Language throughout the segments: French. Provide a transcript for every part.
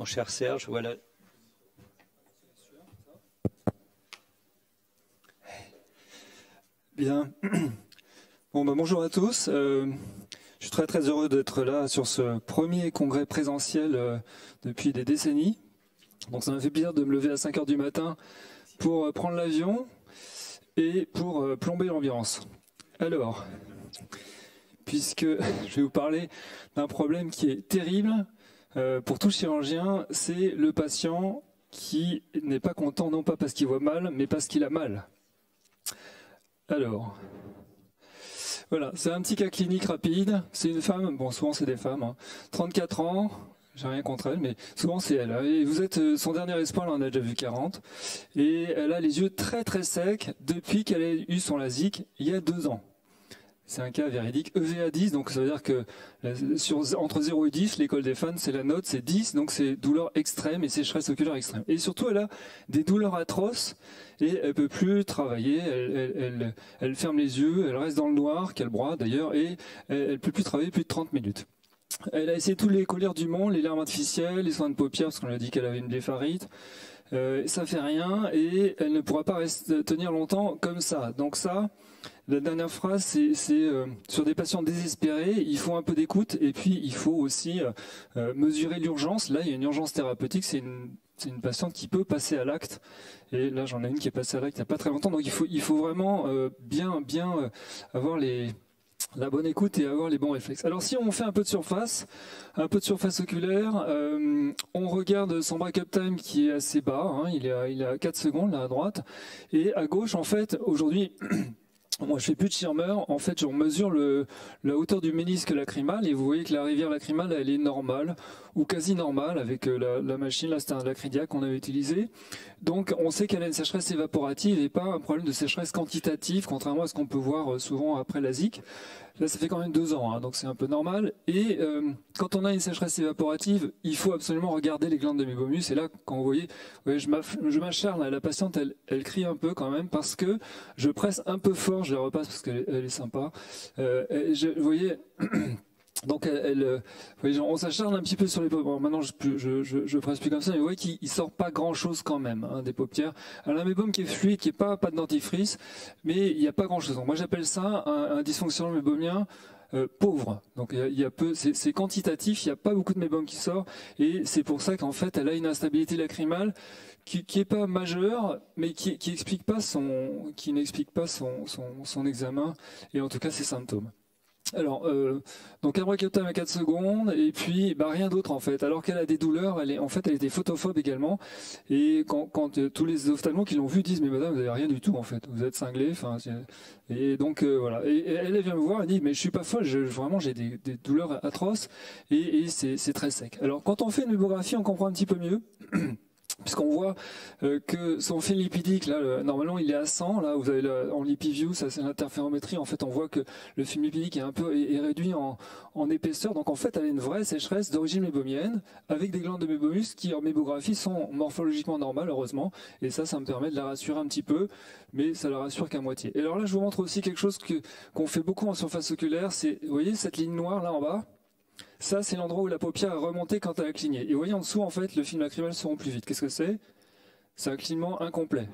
cher Serge, voilà. Bien. Bon, bonjour à tous. Je suis très très heureux d'être là sur ce premier congrès présentiel depuis des décennies. Donc ça m'a fait plaisir de me lever à 5 heures du matin pour prendre l'avion et pour plomber l'ambiance. Alors, puisque je vais vous parler d'un problème qui est terrible pour tout chirurgien, c'est le patient qui n'est pas content, non pas parce qu'il voit mal, mais parce qu'il a mal. Alors, voilà, c'est un petit cas clinique rapide. C'est une femme, bon souvent c'est des femmes, hein, 34 ans, j'ai rien contre elle, mais souvent c'est elle. Et vous êtes son dernier espoir, là on a déjà vu 40. Et elle a les yeux très très secs depuis qu'elle a eu son LASIK il y a 2 ans. C'est un cas véridique, EVA 10, donc ça veut dire que entre 0 et 10, l'école des fans, c'est la note, c'est 10, donc c'est douleur extrême et sécheresse oculaire extrême. Et surtout, elle a des douleurs atroces et elle peut plus travailler, elle ferme les yeux, elle reste dans le noir, qu'elle broie d'ailleurs, et elle peut plus travailler plus de 30 minutes. Elle a essayé tous les collyres du monde, les larmes artificielles, les soins de paupières, parce qu'on lui a dit qu'elle avait une blépharite. Ça fait rien et elle ne pourra pas tenir longtemps comme ça. Donc ça, la dernière phrase, c'est sur des patients désespérés, il faut un peu d'écoute et puis il faut aussi mesurer l'urgence. Là, il y a une urgence thérapeutique, c'est une patiente qui peut passer à l'acte. Et là, j'en ai une qui est passée à l'acte il n'y a pas très longtemps. Donc il faut vraiment bien avoir la bonne écoute et avoir les bons réflexes. Alors si on fait un peu de surface oculaire, on regarde son break-up time qui est assez bas, hein, il est à 4 secondes là à droite, et à gauche en fait aujourd'hui, moi je fais plus de Schirmer, en fait on mesure la hauteur du ménisque lacrymal et vous voyez que la rivière lacrymale elle est normale ou quasi normale avec la machine, là c'était un Lacridia qu'on avait utilisé. Donc on sait qu'elle a une sécheresse évaporative et pas un problème de sécheresse quantitative, contrairement à ce qu'on peut voir souvent après LASIK. Là ça fait quand même 2 ans, hein, donc c'est un peu normal. Et quand on a une sécheresse évaporative, il faut absolument regarder les glandes de mébomus. Et là quand vous voyez je m'acharne, la patiente elle crie un peu quand même parce que je presse un peu fort, je la repasse parce qu'elle est sympa. Vous voyez donc on s'acharne un petit peu sur les paupières. Bon, maintenant je presse plus comme ça, mais vous voyez qu'il sort pas grand chose quand même hein, des paupières. Alors un mébome qui est fluide, qui est pas de dentifrice, mais il n'y a pas grand chose. Donc, moi j'appelle ça un dysfonctionnement mébomien pauvre. Donc il y a peu, c'est quantitatif, il n'y a pas beaucoup de mébome qui sort, et c'est pour ça qu'en fait elle a une instabilité lacrymale qui est pas majeure, mais qui n'explique pas son examen et en tout cas ses symptômes. Alors, donc un break-up time à 4 secondes, et puis rien d'autre en fait. Alors qu'elle a des douleurs, elle était photophobe également. Et quand tous les ophtalmos qui l'ont vue disent mais madame vous n'avez rien du tout en fait, vous êtes cinglée. Et donc voilà. Et elle vient me voir, elle dit mais je suis pas folle, vraiment j'ai des douleurs atroces et c'est très sec. Alors quand on fait une mammographie, on comprend un petit peu mieux. Puisqu'on voit que son film lipidique, là, normalement il est à 100, là vous avez en LipiView, ça c'est l'interférométrie, en fait on voit que le film lipidique est réduit en épaisseur, donc en fait elle a une vraie sécheresse d'origine mébomienne, avec des glandes de mébomus qui en mébographie sont morphologiquement normales, heureusement, et ça me permet de la rassurer un petit peu, mais ça la rassure qu'à moitié. Et alors là je vous montre aussi quelque chose qu'on fait beaucoup en surface oculaire, c'est, vous voyez cette ligne noire là en bas ? Ça, c'est l'endroit où la paupière est remontée quand elle a cligné. Et vous voyez en dessous, en fait, le film lacrymal se rompt plus vite. Qu'est-ce que c'est? C'est un clignement incomplet.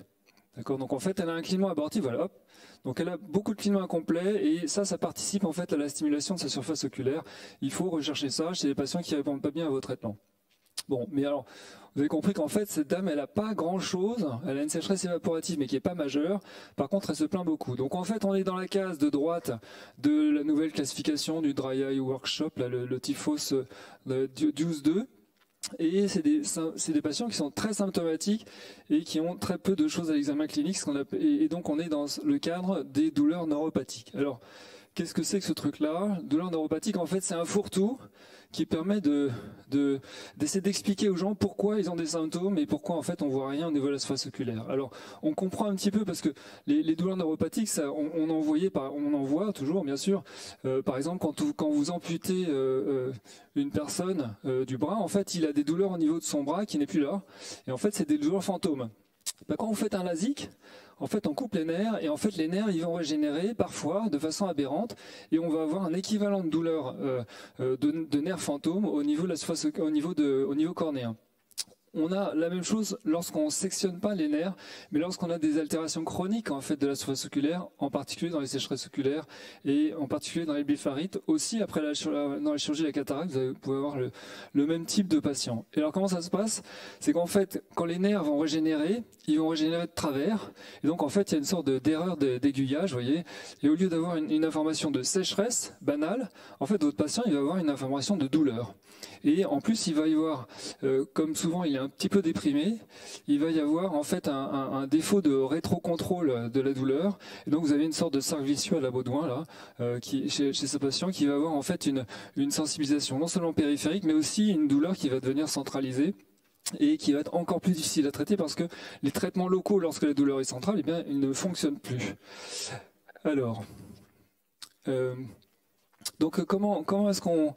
D'accord? Donc en fait, elle a un clignement abortif, voilà, hop. Donc elle a beaucoup de clignements incomplets et ça participe en fait à la stimulation de sa surface oculaire. Il faut rechercher ça chez les patients qui répondent pas bien à vos traitements. Bon, mais alors, vous avez compris qu'en fait, cette dame, elle a pas grand-chose. Elle a une sécheresse évaporative, mais qui est pas majeure. Par contre, elle se plaint beaucoup. Donc, en fait, on est dans la case de droite de la nouvelle classification du Dry Eye Workshop, là, le TIFOS 12-2. Et c'est des patients qui sont très symptomatiques et qui ont très peu de choses à l'examen clinique. Et donc, on est dans le cadre des douleurs neuropathiques. Alors, qu'est-ce que c'est que ce truc-là? Douleur neuropathique, en fait, c'est un fourre-tout qui permet d'essayer d'expliquer aux gens pourquoi ils ont des symptômes et pourquoi en fait on voit rien au niveau de la surface oculaire. Alors on comprend un petit peu parce que les douleurs neuropathiques, ça, on en voit toujours bien sûr. Par exemple quand vous amputez une personne du bras, en fait il a des douleurs au niveau de son bras qui n'est plus là et en fait c'est des douleurs fantômes. Quand vous faites un LASIK, en fait, on coupe les nerfs et en fait, les nerfs, ils vont régénérer parfois de façon aberrante et on va avoir un équivalent de douleur de nerfs fantômes au niveau de la surface, au niveau cornéen. on a la même chose lorsqu'on ne sectionne pas les nerfs, mais lorsqu'on a des altérations chroniques en fait de la surface oculaire, en particulier dans les sécheresses oculaires et en particulier dans les blepharites. Aussi, après dans la chirurgie de la cataracte, vous pouvez avoir le même type de patient. Et alors comment ça se passe? C'est qu'en fait, quand les nerfs vont régénérer, ils vont régénérer de travers. Et donc en fait, il y a une sorte d'erreur d'aiguillage, vous voyez. Et au lieu d'avoir une information de sécheresse banale, en fait, votre patient, il va avoir une information de douleur. Et en plus, il va y avoir, comme souvent il est un petit peu déprimé, il va y avoir en fait un défaut de rétrocontrôle de la douleur. Et donc vous avez une sorte de cercle vicieux à la Baudouin là, chez ce patient qui va avoir en fait une sensibilisation non seulement périphérique, mais aussi une douleur qui va devenir centralisée et qui va être encore plus difficile à traiter parce que les traitements locaux, lorsque la douleur est centrale, eh bien, ils ne fonctionnent plus. Alors. Donc comment est-ce qu'on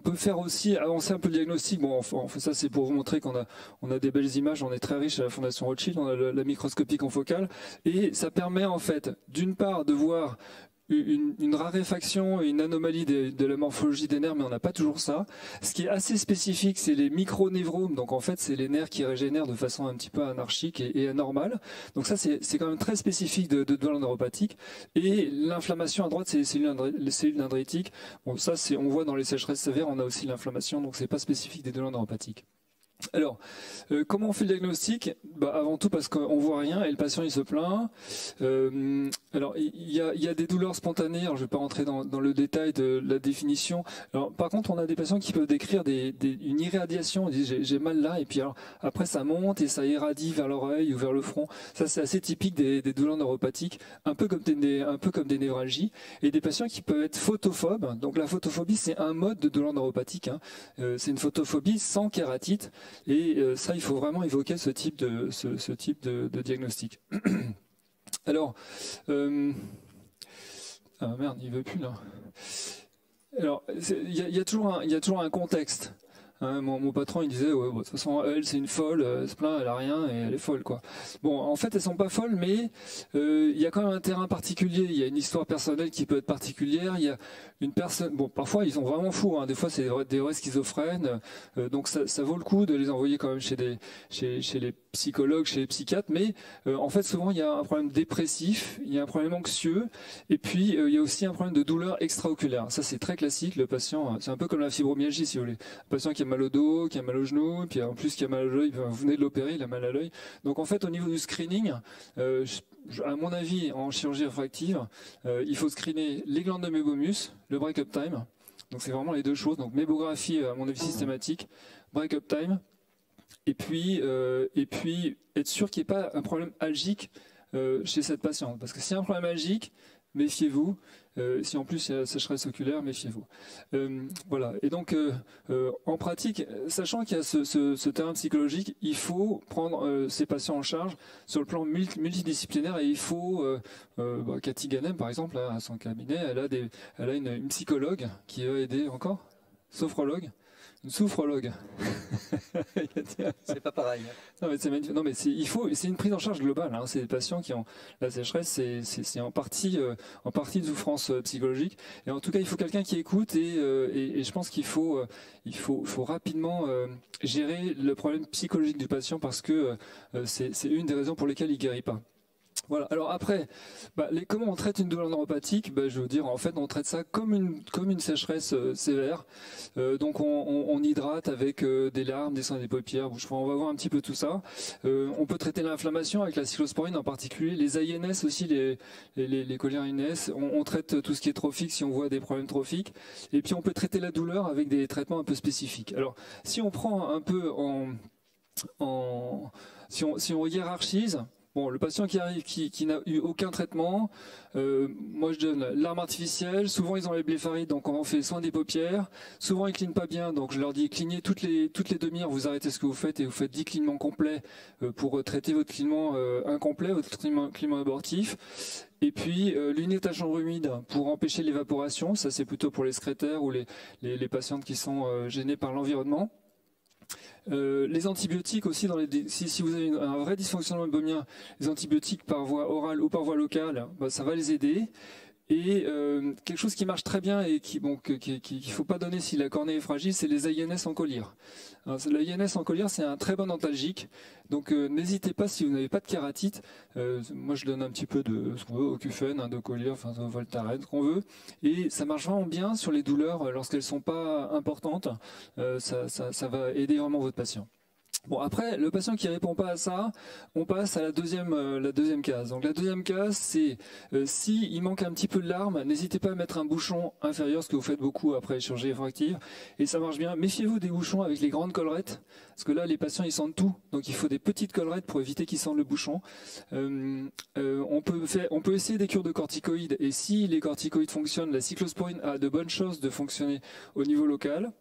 peut faire aussi avancer un peu le diagnostic? Bon, enfin, ça c'est pour vous montrer qu'on a des belles images, on est très riche à la Fondation Rothschild, on a la microscopie confocale, et ça permet en fait d'une part de voir une raréfaction, une anomalie de la morphologie des nerfs, mais on n'a pas toujours ça. Ce qui est assez spécifique, c'est les micronévromes. Donc en fait, c'est les nerfs qui régénèrent de façon un petit peu anarchique et anormale. Donc ça, c'est quand même très spécifique de douleur neuropathique. Et l'inflammation à droite, c'est les cellules dendritiques. Bon, ça, on voit dans les sécheresses sévères, on a aussi l'inflammation, donc c'est pas spécifique des douleurs neuropathiques. Alors, comment on fait le diagnostic? Avant tout parce qu'on voit rien et le patient il se plaint. Alors, il y a des douleurs spontanées. Alors, je ne vais pas rentrer dans le détail de la définition. Alors, par contre, on a des patients qui peuvent décrire une irradiation. Ils disent j'ai mal là et puis alors, après ça monte et ça irradie vers l'oreille ou vers le front. Ça, c'est assez typique des douleurs neuropathiques, un peu comme des névralgies. Et des patients qui peuvent être photophobes. Donc, la photophobie, c'est un mode de douleur neuropathique. Hein. C'est une photophobie sans kératite. Et ça, il faut vraiment évoquer ce type de diagnostic. Alors, ah merde, il veut plus là. Alors, il y a toujours un contexte. Hein, mon patron, il disait, ouais, bon, de toute façon, elle, c'est une folle, elle se plaint, elle a rien et elle est folle, quoi. Bon, en fait, elles sont pas folles, mais il y a quand même un terrain particulier. Il y a une histoire personnelle qui peut être particulière. Il y a une personne. Bon, parfois, ils sont vraiment fous. Hein. Des fois, c'est des vrais schizophrènes. Donc, ça vaut le coup de les envoyer quand même chez les psychologues, chez les psychiatres. Mais en fait, souvent, il y a un problème dépressif, il y a un problème anxieux, et puis il y a aussi un problème de douleur extraoculaire. Ça, c'est très classique. Le patient, c'est un peu comme la fibromyalgie, si vous voulez. Le patient qui a mal au dos, qui a mal au genou, et puis en plus qui a mal à l'œil, vous venez de l'opérer, il a mal à l'œil. Donc en fait, au niveau du screening, à mon avis, en chirurgie réfractive, il faut screener les glandes de mébomus, le break-up time. Donc c'est vraiment les deux choses. Donc mébographie, à mon avis, systématique, break-up time, et puis être sûr qu'il n'y ait pas un problème algique chez cette patiente. Parce que s'il y a un problème algique, méfiez-vous. Si en plus il y a sécheresse oculaire, méfiez-vous. Voilà. Et donc, en pratique, sachant qu'il y a ce terrain psychologique, il faut prendre ces patients en charge sur le plan multidisciplinaire et il faut, Cathy Ganem, par exemple, à son cabinet, elle a une psychologue qui va aider encore, sophrologue. Une souffrologue. C'est pas pareil. Non mais c'est magnifique. Non mais c'est une prise en charge globale. Hein. C'est des patients qui ont la sécheresse, c'est en partie une souffrance psychologique. Et en tout cas, il faut quelqu'un qui écoute et je pense qu'il faut rapidement gérer le problème psychologique du patient parce que c'est une des raisons pour lesquelles il guérit pas. Voilà. Alors après, comment on traite une douleur neuropathique? Je veux dire, en fait, on traite ça comme une sécheresse sévère. Donc on hydrate avec des larmes, des sangs des paupières. On va voir un petit peu tout ça. On peut traiter l'inflammation avec la cyclosporine en particulier, les AINS aussi, les cholinergies. On traite tout ce qui est trophique si on voit des problèmes trophiques. Et puis on peut traiter la douleur avec des traitements un peu spécifiques. Alors si on prend un peu si on hiérarchise. Bon, le patient qui arrive, qui n'a eu aucun traitement, moi je donne l'arme artificielle. Souvent ils ont les blepharites, donc on fait soin des paupières. Souvent ils clignent pas bien, donc je leur dis clignez toutes les demi-heures, vous arrêtez ce que vous faites et vous faites 10 clignements complets pour traiter votre clignement incomplet, votre clignement abortif. Et puis lunettes à chambre humide pour empêcher l'évaporation, ça c'est plutôt pour les secrétaires ou les patientes qui sont gênées par l'environnement. Les antibiotiques aussi, si vous avez un vrai dysfonctionnement böhmien, les antibiotiques par voie orale ou par voie locale, ça va les aider. Et quelque chose qui marche très bien et qu'il faut pas donner si la cornée est fragile, c'est les INS en collyre. L'INS en collyre, c'est un très bon antalgique. Donc n'hésitez pas si vous n'avez pas de kératite. Moi, je donne un petit peu de ce qu'on veut, Ocufen, de collyre, enfin Voltaren, ce qu'on veut. Et ça marche vraiment bien sur les douleurs lorsqu'elles sont pas importantes. Ça va aider vraiment votre patient. Bon, après, le patient qui répond pas à ça, on passe à la deuxième case. Donc la deuxième case, c'est si il manque un petit peu de larmes, n'hésitez pas à mettre un bouchon inférieur, ce que vous faites beaucoup après la chirurgie réfractive, et ça marche bien. Méfiez-vous des bouchons avec les grandes collerettes, parce que là, les patients, ils sentent tout. Donc il faut des petites collerettes pour éviter qu'ils sentent le bouchon. On peut essayer des cures de corticoïdes, et si les corticoïdes fonctionnent, la cyclosporine a de bonnes chances de fonctionner au niveau local.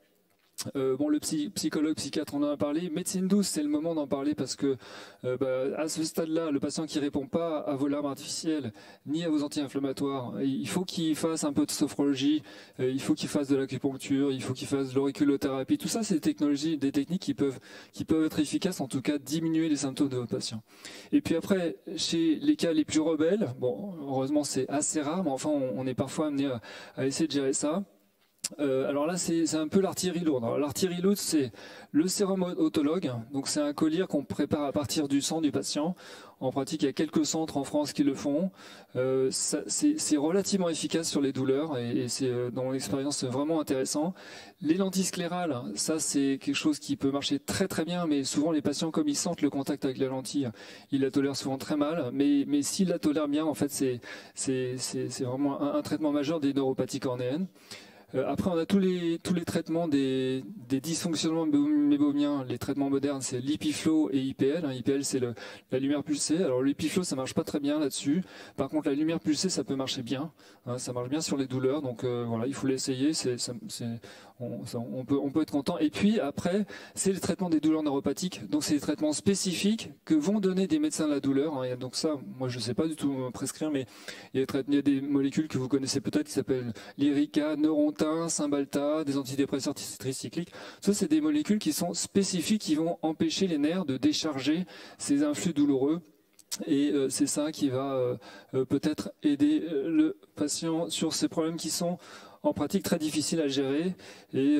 Le psychologue, psychiatre, on en a parlé. Médecine douce, c'est le moment d'en parler parce que à ce stade-là, le patient qui répond pas à vos larmes artificielles ni à vos anti-inflammatoires, il faut qu'il fasse un peu de sophrologie, il faut qu'il fasse de l'acupuncture, il faut qu'il fasse de l'auriculothérapie. Tout ça, c'est des technologies, des techniques qui peuvent être efficaces, en tout cas diminuer les symptômes de votre patient. Et puis après, chez les cas les plus rebelles, bon, heureusement c'est assez rare, mais enfin on est parfois amené à essayer de gérer ça. Alors là, c'est un peu l'artillerie lourde. L'artillerie lourde, c'est le sérum autologue. Donc c'est un collyre qu'on prépare à partir du sang du patient. En pratique, il y a quelques centres en France qui le font. C'est relativement efficace sur les douleurs et c'est dans mon expérience vraiment intéressant. Les lentilles sclérales, ça c'est quelque chose qui peut marcher très très bien, mais souvent les patients, comme ils sentent le contact avec la lentille, ils la tolèrent souvent très mal. Mais s'ils la tolèrent bien, en fait, c'est vraiment un traitement majeur des neuropathies cornéennes. Après, on a tous les traitements des dysfonctionnements mébomiens. Les traitements modernes, c'est l'IPIFLO et IPL. IPL, c'est la lumière pulsée. Alors l'IPIFLO, ça marche pas très bien là-dessus. Par contre, la lumière pulsée, ça peut marcher bien. Ça marche bien sur les douleurs. Donc voilà, il faut l'essayer. On peut être content. Et puis après, c'est le traitement des douleurs neuropathiques. Donc c'est des traitements spécifiques que vont donner des médecins de la douleur. Et donc ça, moi je sais pas du tout prescrire, mais il y a des molécules que vous connaissez peut-être qui s'appellent Lyrica, Neurontin, Cymbalta, des antidépresseurs tricycliques. Ça, c'est des molécules qui sont spécifiques, qui vont empêcher les nerfs de décharger ces influx douloureux. Et c'est ça qui va peut-être aider le patient sur ces problèmes qui sont en pratique très difficiles à gérer. Et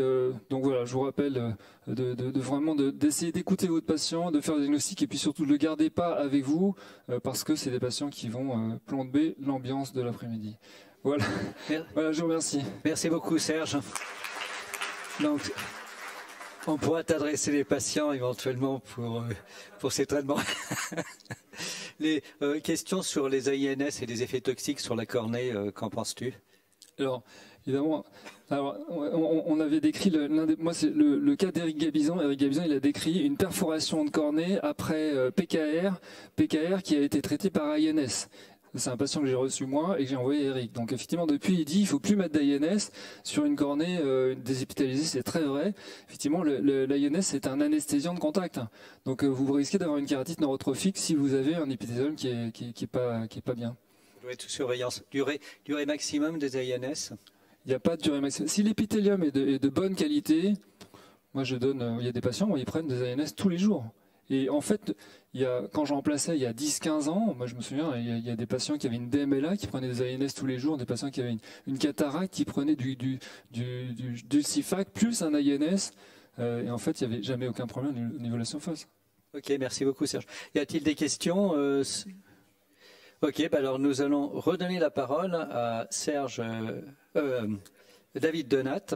donc voilà, je vous rappelle d'essayer d'écouter votre patient, de faire le diagnostic et puis surtout de le garder pas avec vous parce que c'est des patients qui vont plomber l'ambiance de l'après-midi. Voilà. Voilà, je vous remercie. Merci beaucoup, Serge. Donc, on pourra t'adresser les patients éventuellement pour ces traitements. Les questions sur les AINS et les effets toxiques sur la cornée, qu'en penses-tu? Alors, évidemment, on avait décrit moi c'est le cas d'Éric Gabizan. Éric Gabizan, il a décrit une perforation de cornée après PKR qui a été traité par AINS. C'est un patient que j'ai reçu moi et que j'ai envoyé à Eric. Donc effectivement, depuis, il dit il faut plus mettre d'AINS sur une cornée désépitalisée, c'est très vrai. Effectivement, l'AINS c'est un anesthésiant de contact. Donc vous risquez d'avoir une kératite neurotrophique si vous avez un épithélium qui est pas bien. Doit être sous surveillance. Durée maximum des AINS? Il n'y a pas de durée maximum. Si l'épithélium est de bonne qualité, moi je donne, il y a des patients où ils prennent des AINS tous les jours. Et en fait, quand j'en remplaçais il y a 10-15 ans, moi je me souviens, il y a des patients qui avaient une DMLA qui prenaient des AINS tous les jours, des patients qui avaient une cataracte qui prenaient du Cifac plus un AINS. Et en fait, il n'y avait jamais aucun problème au niveau de la surface. Ok, merci beaucoup Serge. Y a-t-il des questions? Ok, alors nous allons redonner la parole à David Donat.